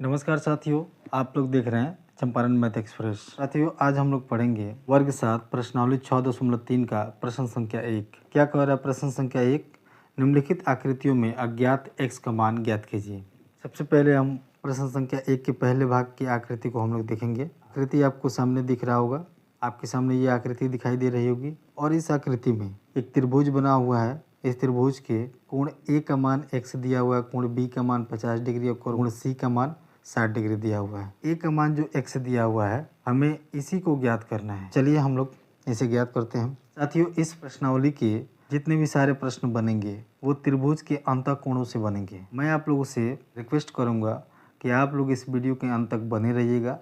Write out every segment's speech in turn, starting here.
नमस्कार साथियों, आप लोग देख रहे हैं चंपारण मैथ एक्सप्रेस। साथियों, आज हम लोग पढ़ेंगे वर्ग 7 प्रश्नावली 6.3 का प्रश्न संख्या 1। क्या कह रहा है प्रश्न संख्या 1? निम्नलिखित आकृतियों में अज्ञात x का मान ज्ञात कीजिए। सबसे पहले हम प्रश्न संख्या 1 के पहले भाग की आकृति को हम लोग देखेंगे। आकृति आपको सामने दिख रहा होगा, आपके सामने ये आकृति दिखाई दे रही होगी और इस आकृति में एक त्रिभुज बना हुआ है। इस त्रिभुज के कोण ए का मान x दिया हुआ है, कोण बी का मान 50 डिग्री और कोण सी का मान 60 डिग्री दिया हुआ है। ए का मान जो x दिया हुआ है, हमें इसी को ज्ञात करना है। चलिए हम लोग इसे ज्ञात करते हैं। साथियों, इस प्रश्नावली के जितने भी सारे प्रश्न बनेंगे वो त्रिभुज के अंतः कोणों से बनेंगे। मैं आप लोगों से रिक्वेस्ट करूंगा कि आप लोग इस वीडियो के अंत तक बने रहिएगा,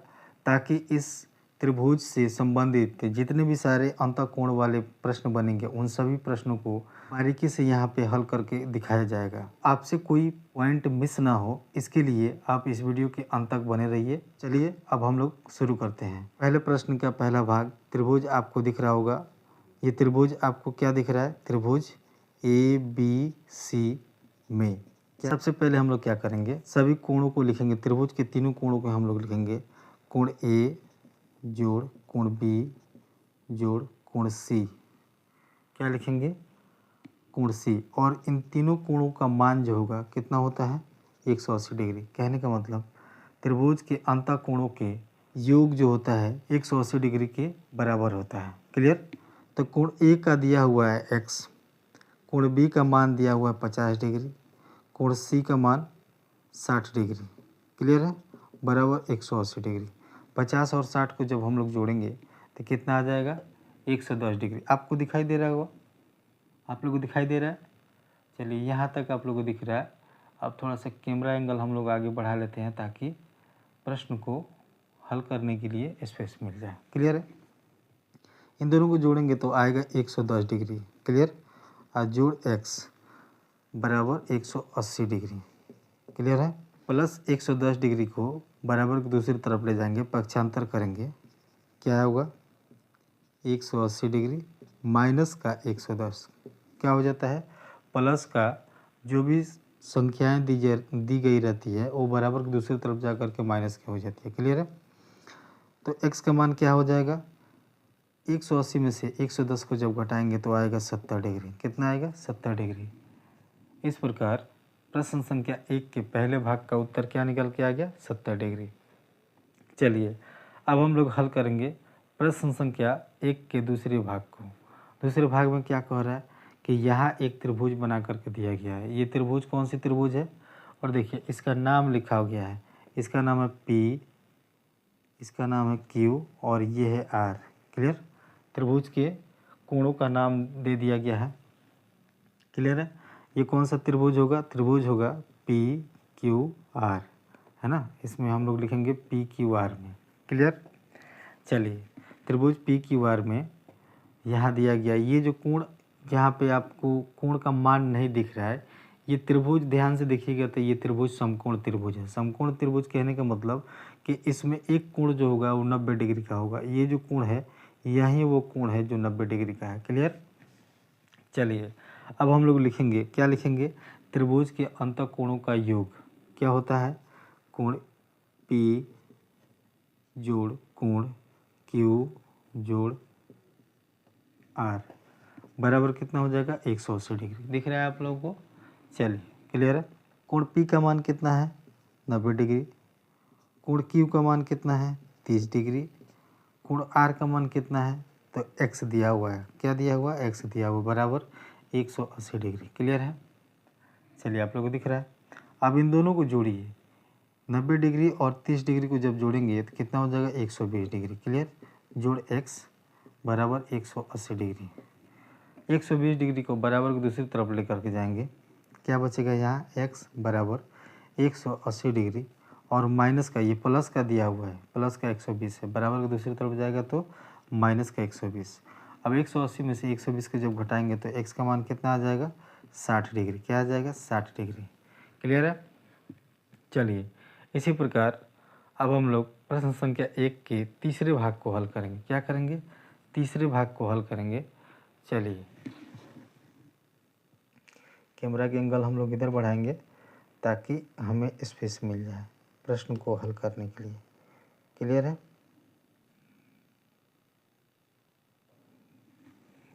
ताकि इस त्रिभुज से संबंधित जितने भी सारे अंतः कोण वाले प्रश्न बनेंगे उन सभी प्रश्नों को बारीकी से यहाँ पे हल करके दिखाया जाएगा। आपसे कोई पॉइंट मिस ना हो, इसके लिए आप इस वीडियो के अंत तक बने रहिए। चलिए अब हम लोग शुरू करते हैं। पहले प्रश्न का पहला भाग, त्रिभुज आपको दिख रहा होगा। ये त्रिभुज आपको क्या दिख रहा है? त्रिभुज ABC में सबसे पहले हम लोग क्या करेंगे, सभी कोणों को लिखेंगे। त्रिभुज के तीनों कोणों को हम लोग लिखेंगे। कोण ए जोड़ कोण बी जोड़ कोण सी। क्या लिखेंगे? कोण सी। और इन तीनों कोणों का मान जो होगा कितना होता है? 180 डिग्री। कहने का मतलब त्रिभुज के अंतः कोणों के योग जो होता है 180 डिग्री के बराबर होता है। क्लियर? तो कोण ए का दिया हुआ है x, कोण बी का मान दिया हुआ है 50 डिग्री, कोण सी का मान 60 डिग्री। क्लियर है? बराबर 180 डिग्री। 50 और 60 को जब हम लोग जोड़ेंगे तो कितना आ जाएगा? 110 डिग्री। आपको दिखाई दे रहा होगा? आप लोगों को दिखाई दे रहा है? चलिए, यहाँ तक आप लोगों को दिख रहा है। अब थोड़ा सा कैमरा एंगल हम लोग आगे बढ़ा लेते हैं ताकि प्रश्न को हल करने के लिए स्पेस मिल जाए। क्लियर है? इन दोनों को जोड़ेंगे तो आएगा 110 डिग्री। क्लियर? और जोड़ x बराबर 180 डिग्री। क्लियर है? प्लस 110 डिग्री को बराबर की दूसरी तरफ ले जाएंगे, पक्षांतर करेंगे। क्या होगा? 180 डिग्री माइनस का 110 क्या हो जाता है? प्लस का जो भी संख्याएं दी गई रहती है वो बराबर की दूसरी तरफ जा कर के माइनस की हो जाती है। क्लियर है? तो x का मान क्या हो जाएगा? 180 में से 110 को जब घटाएंगे तो आएगा 70 डिग्री। कितना आएगा? 70 डिग्री। इस प्रकार प्रश्न संख्या 1 के पहले भाग का उत्तर क्या निकल के आ गया? 70 डिग्री। चलिए अब हम लोग हल करेंगे प्रश्न संख्या 1 के दूसरे भाग को। दूसरे भाग में क्या कह रहा है कि यहाँ एक त्रिभुज बना करके दिया गया है। ये त्रिभुज कौन सी त्रिभुज है? और देखिए इसका नाम लिखा हो गया है। इसका नाम है P, इसका नाम है Q और ये है R। क्लियर? त्रिभुज के कोणों का नाम दे दिया गया है। क्लियर है? ये कौन सा त्रिभुज होगा? त्रिभुज होगा PQR, है ना? इसमें हम लोग लिखेंगे PQR में। क्लियर? चलिए, त्रिभुज PQR में यहाँ दिया गया ये जो कोण, जहाँ पे आपको कोण का मान नहीं दिख रहा है, ये त्रिभुज ध्यान से देखिएगा तो ये त्रिभुज समकोण त्रिभुज है। समकोण त्रिभुज कहने का मतलब कि इसमें एक कोण जो होगा वो 90 डिग्री का होगा। ये जो कोण है यही वो कोण है जो 90 डिग्री का है। क्लियर? चलिए अब हम लोग लिखेंगे, क्या लिखेंगे? त्रिभुज के अंतः कोणों का योग क्या होता है? कोण P जोड़ कोण Q जोड़ R बराबर कितना हो जाएगा? 180 डिग्री। दिख रहा है आप लोगों को? चलिए, क्लियर है? कोण P का मान कितना है? 90 डिग्री। कोण Q का मान कितना है? 30 डिग्री। कोण R का मान कितना है? तो x दिया हुआ है। क्या दिया हुआ? x दिया हुआ बराबर 180 डिग्री। क्लियर है? चलिए, आप लोगों को दिख रहा है? अब इन दोनों को जोड़िए। 90 डिग्री और 30 डिग्री को जब जोड़ेंगे तो कितना हो जाएगा? 120 डिग्री। क्लियर? जोड़ x बराबर 180 डिग्री। 120 डिग्री को बराबर की दूसरी तरफ लेकर के जाएंगे। क्या बचेगा यहाँ? x बराबर 180 डिग्री और माइनस का, ये प्लस का दिया हुआ है, प्लस का 120 है, बराबर की दूसरी तरफ जाएगा तो माइनस का 120। अब 180 में से 120 को जब घटाएंगे तो x का मान कितना आ जाएगा? 60 डिग्री। क्या आ जाएगा? 60 डिग्री। क्लियर है? चलिए, इसी प्रकार अब हम लोग प्रश्न संख्या 1 के तीसरे भाग को हल करेंगे। क्या करेंगे? तीसरे भाग को हल करेंगे। चलिए, कैमरा के एंगल हम लोग इधर बढ़ाएंगे ताकि हमें स्पेस मिल जाए। प्रश्न को हल करने के लिए। क्लियर है?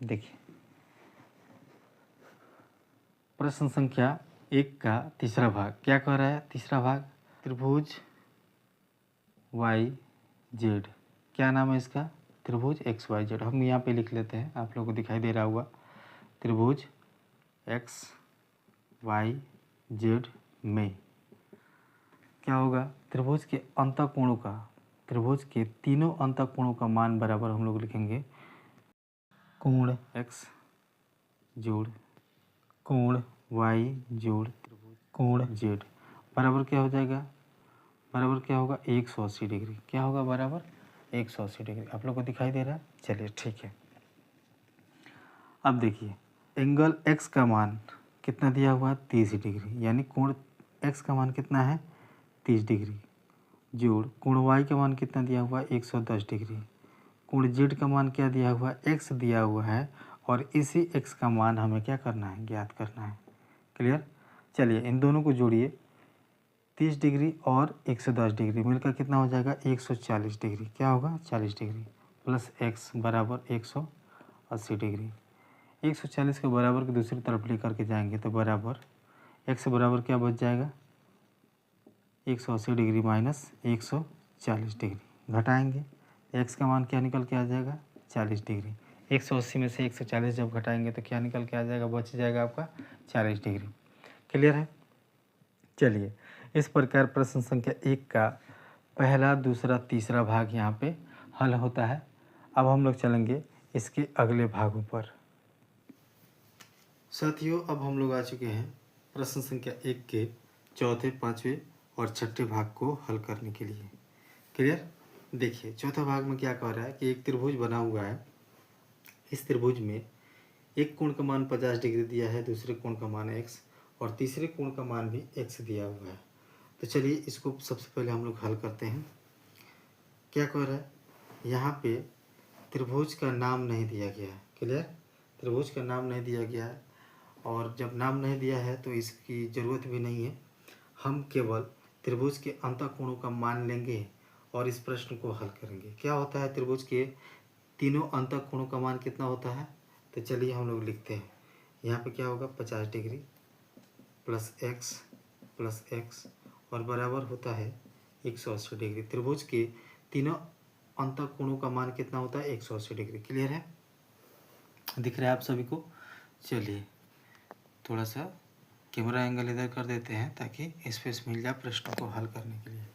देखिए, प्रश्न संख्या 1 का तीसरा भाग क्या कह रहा है? तीसरा भाग, त्रिभुज YZ, क्या नाम है इसका? त्रिभुज XYZ। हम यहाँ पे लिख लेते हैं, आप लोगों को दिखाई दे रहा होगा। त्रिभुज XYZ में क्या होगा? त्रिभुज के अंतःकोणों का, त्रिभुज के तीनों अंतःकोणों का मान बराबर हम लोग लिखेंगे कोण X जोड़ कोण Y जोड़ कोण Z बराबर क्या हो जाएगा? बराबर क्या होगा? 180 डिग्री। क्या होगा? बराबर 180 डिग्री। आप लोग को दिखाई दे रहा है? चलिए ठीक है। अब देखिए, एंगल X का मान कितना दिया हुआ है? 30 डिग्री, यानी कोण X का मान कितना है? 30 डिग्री जोड़ कोण Y का मान कितना दिया हुआ है? 110 डिग्री। कोण Z का मान क्या दिया हुआ है? X दिया हुआ है, और इसी X का मान हमें क्या करना है? ज्ञात करना है। क्लियर? चलिए इन दोनों को जोड़िए, 30 डिग्री और 110 डिग्री मिलकर कितना हो जाएगा? 140 डिग्री। क्या होगा? 40 डिग्री प्लस X बराबर 180 डिग्री। 140 के बराबर की दूसरी तरफ लेकर के जाएंगे तो बराबर X बराबर क्या बच जाएगा? 180 डिग्री माइनस 140 डिग्री। घटाएंगे, X का मान क्या निकल के आ जाएगा? 40 डिग्री। 180 में से 140 जब घटाएंगे तो क्या निकल के आ जाएगा? बच जाएगा आपका 40 डिग्री। क्लियर है? चलिए, इस प्रकार प्रश्न संख्या 1 का पहला, दूसरा, तीसरा भाग यहाँ पे हल होता है। अब हम लोग चलेंगे इसके अगले भागों पर। साथियों, अब हम लोग आ चुके हैं प्रश्न संख्या 1 के चौथे, पाँचवें और छठे भाग को हल करने के लिए। क्लियर? देखिए, चौथा भाग में क्या कह रहा है कि एक त्रिभुज बना हुआ है। इस त्रिभुज में एक कोण का मान 50 डिग्री दिया है, दूसरे कोण का मान x और तीसरे कोण का मान भी x दिया हुआ है। तो चलिए इसको सबसे पहले हम लोग हल करते हैं। क्या कह रहा है? यहाँ पे त्रिभुज का नाम नहीं दिया गया है। क्लियर? त्रिभुज का नाम नहीं दिया गया है, और जब नाम नहीं दिया है तो इसकी ज़रूरत भी नहीं है। हम केवल त्रिभुज के अंतःकोणों का मान लेंगे और इस प्रश्न को हल करेंगे। क्या होता है? त्रिभुज के तीनों अंतःकोणों का मान कितना होता है? तो चलिए हम लोग लिखते हैं। यहाँ पे क्या होगा? 50 डिग्री प्लस x और बराबर होता है 180 डिग्री। त्रिभुज के तीनों अंतःकोणों का मान कितना होता है? 180 डिग्री। क्लियर है? दिख रहा है आप सभी को? चलिए थोड़ा सा कैमरा एंगल इधर कर देते हैं ताकि स्पेस मिल जाए प्रश्नों को हल करने के लिए।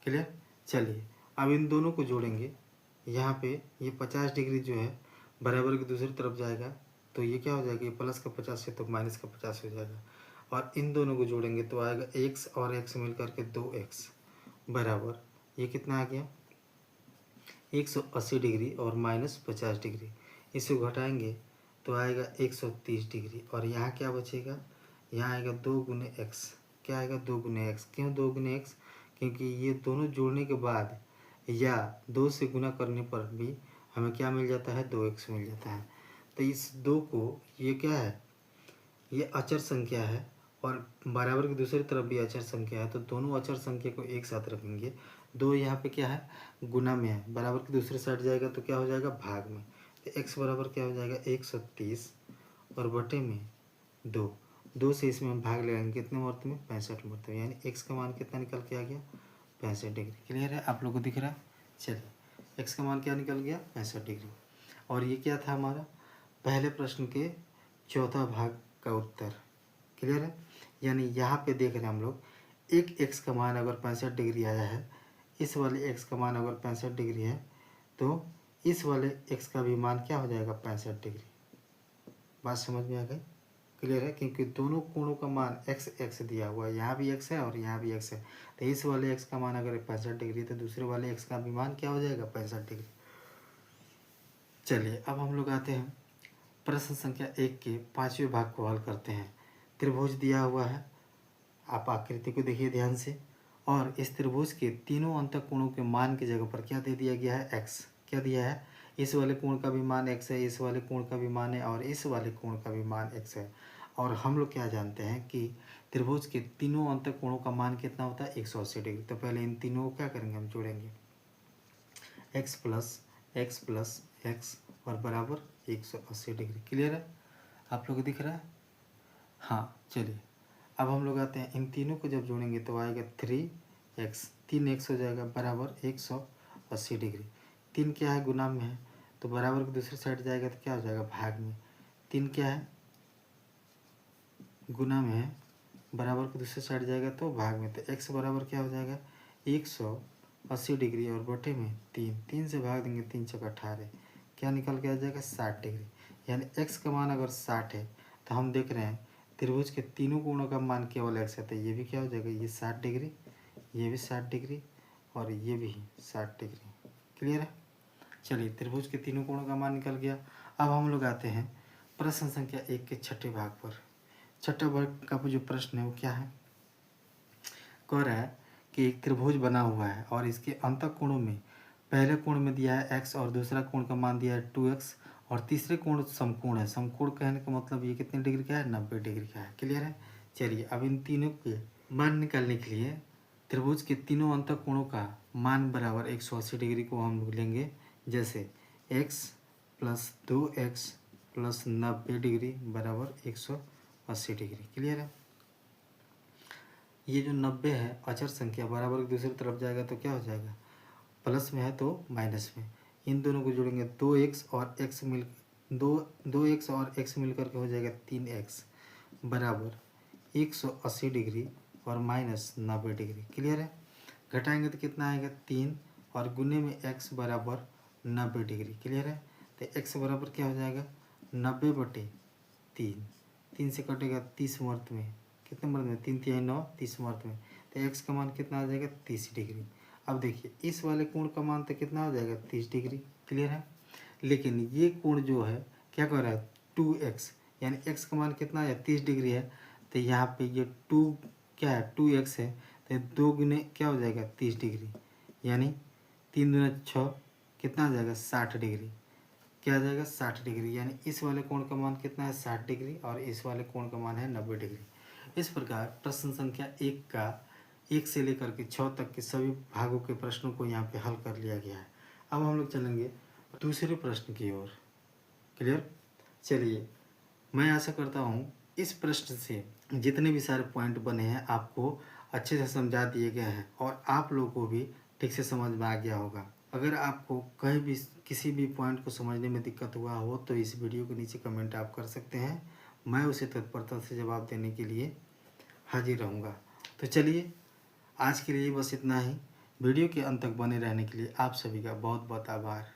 क्लियर? चलिए अब इन दोनों को जोड़ेंगे। यहाँ पे ये 50 डिग्री जो है बराबर की दूसरी तरफ जाएगा तो ये क्या हो जाएगा? ये प्लस का 50 है तो माइनस का 50 हो जाएगा, और इन दोनों को जोड़ेंगे तो आएगा x और x मिल करके 2x बराबर ये कितना आ गया? 180 डिग्री और माइनस 50 डिग्री। इसे घटाएंगे तो आएगा 130 डिग्री, और यहाँ क्या बचेगा? यहाँ आएगा 2 गुने x। क्या आएगा? 2 गुने x। क्यों 2 गुने x? क्योंकि ये दोनों जोड़ने के बाद या 2 से गुना करने पर भी हमें क्या मिल जाता है? 2x मिल जाता है। तो इस 2 को, ये क्या है? ये अचर संख्या है और बराबर की दूसरी तरफ भी अचर संख्या है, तो दोनों अचर संख्या को एक साथ रखेंगे। 2 यहाँ पे क्या है? गुना में है, बराबर की दूसरी साइड जाएगा तो क्या हो जाएगा? भाग में। तो x बराबर क्या हो जाएगा? 130 और बटे में 2 से इसमें हम भाग लगाएंगे कितने मरतबे में? 65 मरतबे, यानी x का मान कितना निकल के आ गया? 65 डिग्री। क्लियर है? आप लोग को दिख रहा है? चलिए x का मान क्या निकल गया? 65 डिग्री। और ये क्या था हमारा? पहले प्रश्न के चौथा भाग का उत्तर। क्लियर है? यानी यहाँ पे देख रहे हैं हम लोग, एक x का मान अगर 65 डिग्री आया है, इस वाले x का मान अगर 65 डिग्री है तो इस वाले x का भी मान क्या हो जाएगा? 65 डिग्री। बात समझ में आ गई? क्लियर है? क्योंकि दोनों कोणों का मान x दिया हुआ है, यहाँ भी x है और यहाँ भी x है, तो इस वाले x का मान अगर 65 डिग्री तो दूसरे वाले x का भी मान क्या हो जाएगा? 65 डिग्री। चलिए अब हम लोग आते हैं प्रश्न संख्या 1 के पाँचवें भाग को हल करते हैं। त्रिभुज दिया हुआ है, आप आकृति को देखिए ध्यान से, और इस त्रिभुज के तीनों अंतःकोणों के मान की जगह पर क्या दे दिया गया है? x। क्या दिया है? इस वाले कोण का भी मान x है, इस वाले कोण का भी मान है और इस वाले कोण का भी मान x है। और हम लोग क्या जानते हैं कि त्रिभुज के तीनों अंतक कोणों का मान कितना होता है 180 डिग्री। तो पहले इन तीनों को क्या करेंगे, हम जोड़ेंगे x प्लस एक्स और बराबर 180 डिग्री। क्लियर है, आप लोग को दिख रहा है? हाँ चलिए, अब हम लोग आते हैं, इन तीनों को जब जोड़ेंगे तो आएगा 3x, 3x हो जाएगा बराबर 180 डिग्री। 3 क्या है, गुना में है, तो बराबर की दूसरी साइड जाएगा तो क्या हो जाएगा, भाग में। 3 क्या है, गुना में है, बराबर की दूसरी साइड जाएगा तो भाग में। तो x बराबर क्या हो जाएगा 180 डिग्री और बटे में 3 से भाग देंगे, 3 चौका 18, क्या निकल के आ जाएगा 60 डिग्री। यानी x का मान अगर 60 है तो हम देख रहे हैं त्रिभुज के तीनों कोणों का मान केवल x है, तो ये भी क्या हो जाएगा, ये 60 डिग्री, ये भी 60 डिग्री और ये भी 60 डिग्री। क्लियर है, चलिए त्रिभुज के तीनों कोणों का मान निकल गया। अब हम लोग आते हैं प्रश्न संख्या 1 के छठे भाग पर। छठा भाग का जो प्रश्न है वो क्या है, कह रहा है कि एक त्रिभुज बना हुआ है और इसके अंतः कोणों में पहले कोण में दिया है x और दूसरा कोण का मान दिया है 2x और तीसरे कोण समकोण है। समकोण कहने का मतलब ये कितने डिग्री का है, 90 डिग्री का है। क्लियर है, चलिए अब इन तीनों के मान निकालने के लिए त्रिभुज के तीनों अंतः कोणों का मान बराबर 180 डिग्री को हम लोग लेंगे, जैसे x plus 2x plus 90 degree बराबर 180 डिग्री। क्लियर है, ये जो 90 है अचर संख्या बराबर की दूसरी तरफ जाएगा तो क्या हो जाएगा, प्लस में है तो माइनस में। इन दोनों को जोड़ेंगे 2x और x मिल 2x और x मिल करके हो जाएगा 3x बराबर 180 डिग्री और माइनस 90 डिग्री। क्लियर है, घटाएंगे तो कितना आएगा 3 और गुने में x बराबर 90 डिग्री। क्लियर है, तो x बराबर क्या हो जाएगा 90 बटे 3, 3 से कटेगा 30 मर्द में, कितने मर्द में 3 3 9 30 मर्द में, तो x का मान कितना आ जाएगा 30 डिग्री। अब देखिए इस वाले कोण का मान तो कितना हो जाएगा 30 डिग्री। क्लियर है, लेकिन ये कोण जो है क्या कर रहा है 2x, यानी x का मान कितना है 30 डिग्री है, तो यहाँ पे ये 2 क्या है 2x है, तो 2 गुने क्या हो जाएगा 30 डिग्री, यानी 3 दूना 6 कितना आ जाएगा 60 डिग्री। क्या आ जाएगा 60 डिग्री, यानी इस वाले कोण का मान कितना है 60 डिग्री और इस वाले कोण का मान है 90 डिग्री। इस प्रकार प्रश्न संख्या 1 का 1 से लेकर के 6 तक के सभी भागों के प्रश्नों को यहाँ पे हल कर लिया गया है। अब हम लोग चलेंगे दूसरे प्रश्न की ओर। क्लियर, चलिए मैं आशा करता हूँ इस प्रश्न से जितने भी सारे पॉइंट बने हैं आपको अच्छे से समझा दिए गए हैं और आप लोगों को भी ठीक से समझ में आ गया होगा। अगर आपको कहीं भी किसी भी पॉइंट को समझने में दिक्कत हुआ हो तो इस वीडियो के नीचे कमेंट आप कर सकते हैं, मैं उसे तत्परता से जवाब देने के लिए हाजिर रहूँगा। तो चलिए आज के लिए बस इतना ही। वीडियो के अंत तक बने रहने के लिए आप सभी का बहुत बहुत आभार।